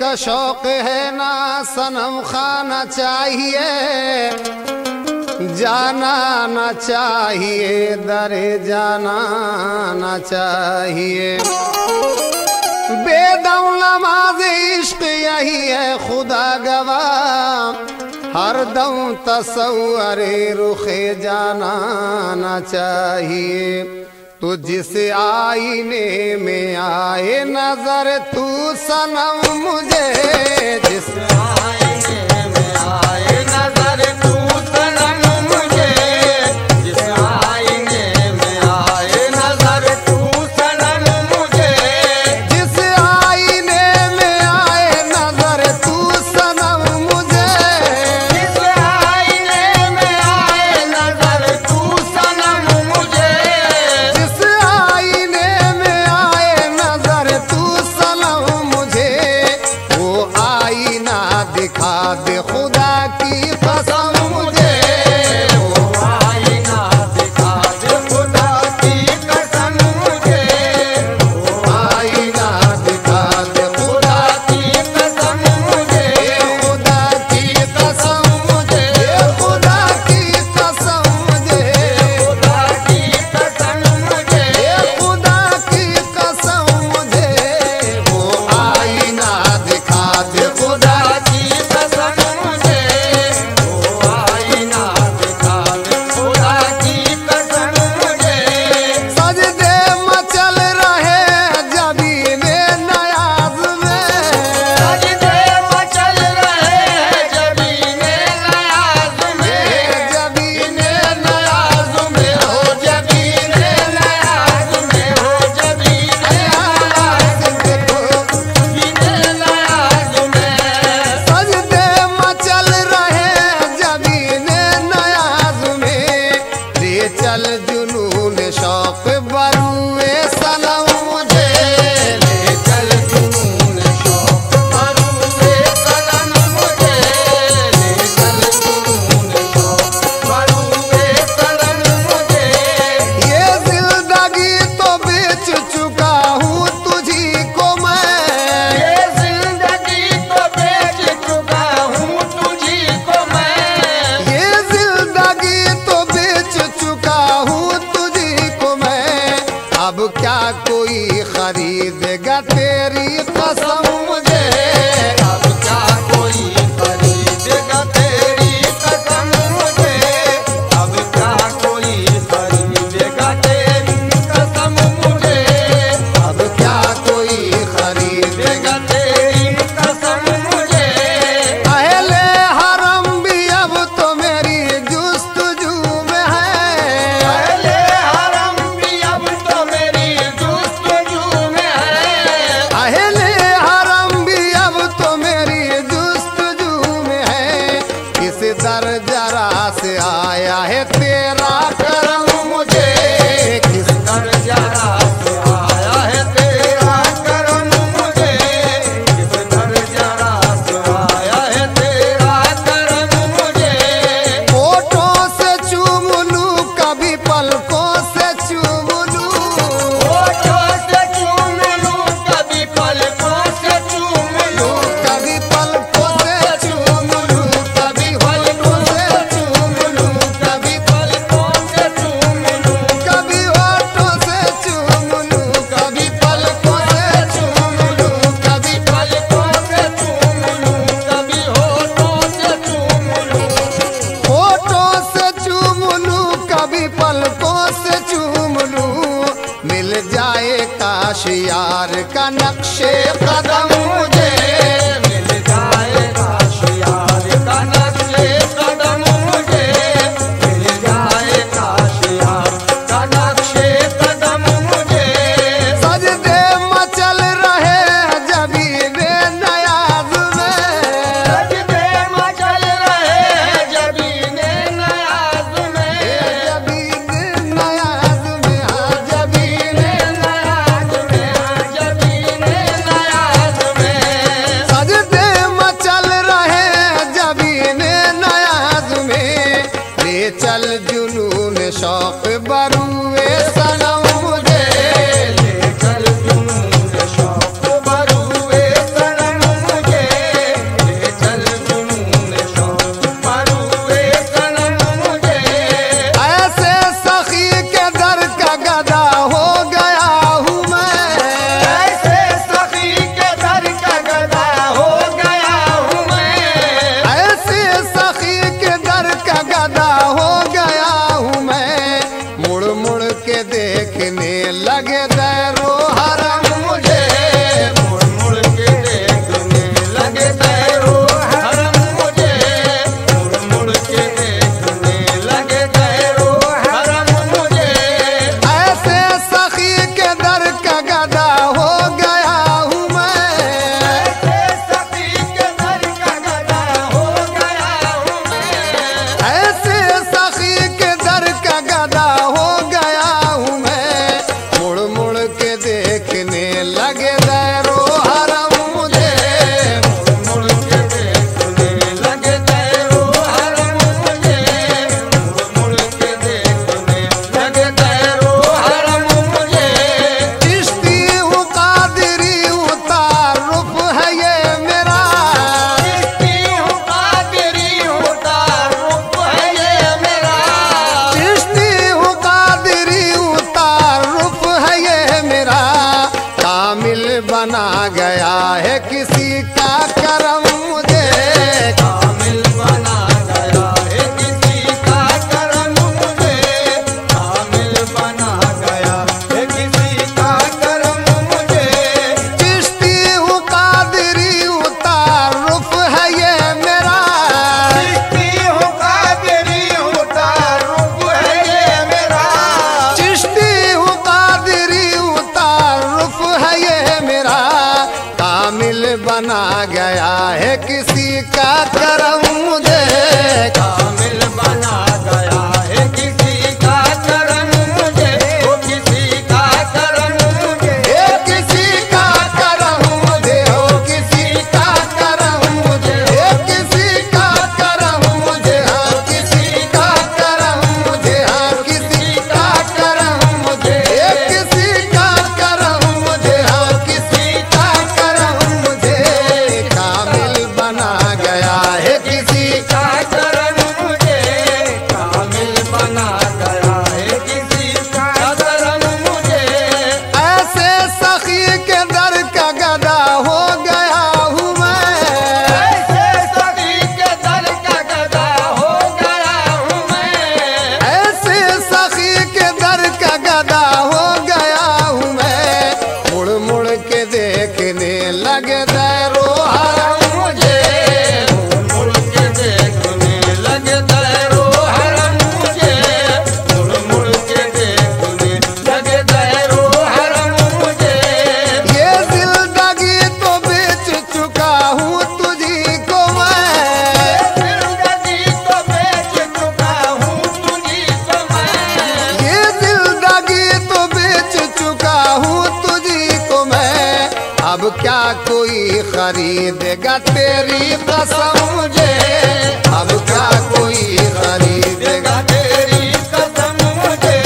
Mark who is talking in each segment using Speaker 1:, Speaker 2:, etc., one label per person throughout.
Speaker 1: का शौक है ना सनम खाना चाहिए, जाना ना चाहिए, दरे जाना ना चाहिए। बेदौलमाज इश्क यही है खुदा गवाह, हर दम तसव्वुरे रुखे जाना ना चाहिए। तो जिस आईने में आए नजर तू सनम मुझे, जिस आईने में आए नजर तू सनम मुझे, जिस आईने में आए नजर तू सनम मुझे, जिस आईने में आए नजर तू सनम मुझे, जिस आईने में आए नजर तू सनम मुझे, जिस आईने में आए नजर तू सनम मुझे। वो आईना दिखा दे खुदा की कसम मुझे, वो आईना दिखा दे खुदा की कसम मुझे, वो आईना दिखा दे खुदा की कसम मुझे, खुदा की कसम मुझे, खुदा की कसम मुझे, खुदा की कसम मुझे, खुदा की कसम मुझे। वो आईना दिखा दे खुदा की कसम मुझे, वो आईना दिखा दे खुदा की कसम मुझे। सजदे मचल रहे जबीने नयाज में, सजदे मचल रहे जबीने नयाज में, जबीने नयाज में हो, जबीने नयाज में हो, जबीने नयाज में हो, जबीने नयाज में। सजदे मचल रहे जबीने नयाज में, ले चल जुनून शौक बरुए सनम मुझे, ले चल जुनून शौक बरुए सनम मुझे, ले चल जुनून शौक बरुए सनम मुझे। ये जिंदगी तो बेच चुका हूँ तुझी को मैं, ये जिंदगी तो बेच चुका हूँ तुझी को मैं, ये जिंदगी तो बेच चुका हूँ तुझी को मैं। अब क्या कोई खरीदेगा तेरी कसम मुझे, अब क्या कोई खरीदेगा तेरी कसम मुझे, अब क्या कोई खरीदेगा तेरी कसम मुझे, अब क्या कोई खरीदेगा तेरी कसम मुझे। अहले हरम भी अब तो मेरी जुस्तजू में है, अहले हरम भी अब तो मेरी जुस्तजू में है, अहले हरम भी अब तो मेरी जुस्तजू में है। किस दर जरा से आया है तेरा करम मुझे, किस दर जरा से आया है तेरा करम मुझे, किस दर जरा से आया है तेरा करम मुझे। होठों से चूम लूं कभी पलकों से चूम लूं, होठों से चूम लूं कभी पलकों से चूम लूं, कभी पलकों से चूम लूं, कभी पलकों से चूम लूं, कभी पलकों से चूम लूं, कभी होठों से चूम लूं, कभी पलकों से चूम लूं, कभी पलकों से चूम लूं, कभी होठों से चूम लूं, होठों से चूम लूं, कभी पलकों से चूम लूं। मिल जाए काश यार का नक्शे कदम मुझे, मिल जाए काश यार का नक्शे कदम मुझे, मिल जाए काश यार का नक्शे कदम मुझे। सजदे मचल रहे जबीने नयाज में, सजदे मचल रहे जबीने नयाज में, जबीने नयाज में, हाँ जबीने नयाज में, हाँ जबीने नयाज में। सजदे मचल रहे जबीने नयाज में, ले चल जुनून शौक बरुए सनम मुझे, ले चल जुनून शौक बरुए सनम मुझे,
Speaker 2: का करम मुझे कामिल बना गया है, किसी का करम मुझे।
Speaker 1: ऐसे सखी के दर का गदा हो गया हूँ मैं,
Speaker 2: ऐसे सखी के दर का गदा हो गया हूँ मैं।
Speaker 1: ऐसे सखी के दर का गदा हो गया हूँ मैं। मुड़ मुड़ के देखने लगे दैरो हरम मुझे,
Speaker 2: मुड़ के देखने लगे दैरो हरम मुझे, मुड़ मुड़ के देखने लगे दैरो हरम मुझे।
Speaker 1: ये जिंदगी तो बेच चुका हूँ तुझी को मैं,
Speaker 2: जिंदगी तो बेच चुका हूँ तुझी को मैं।
Speaker 1: ये जिंदगी तो बेच चुका हूँ तुझी को मैं। अब क्या कोई खरीदेगा तेरी कसम मुझे, अब क्या कोई खरीदेगा।
Speaker 2: तेरी कसम मुझे,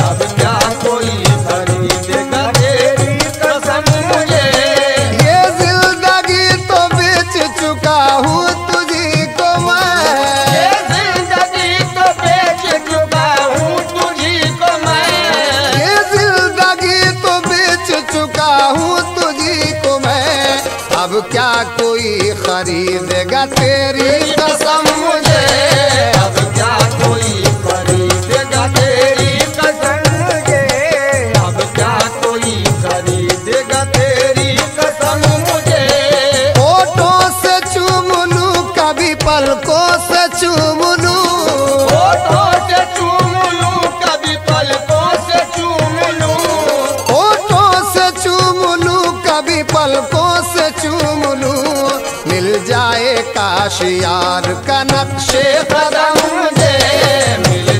Speaker 2: अब क्या कोई खरीदेगा तेरी कसम मुझे।
Speaker 1: ये जिंदगी तो बेच चुका हूँ तुझी को
Speaker 2: ये
Speaker 1: मैं,
Speaker 2: जिंदगी तो बेच चुका हूँ तुझी को मैं।
Speaker 1: ये जिंदगी तो बेच चुका हूँ तुझी को मैं। अब क्या कोई खरीदेगा तेरी कसम मुझे,
Speaker 2: अब क्या कोई खरीदेगा तेरी कसम मुझे। अब क्या कोई खरीदेगा तेरी कसम मुझे।
Speaker 1: होठों से चूम लूं कभी पलकों से चूम लूं,
Speaker 2: होठों से चूम लूं कभी पलकों से चूम लूं।
Speaker 1: होठों से चूम लूं कभी पलकों से चूम लूं। मिल जाए काश यार का नक्शे कदम मुझे,
Speaker 2: मुझे मिल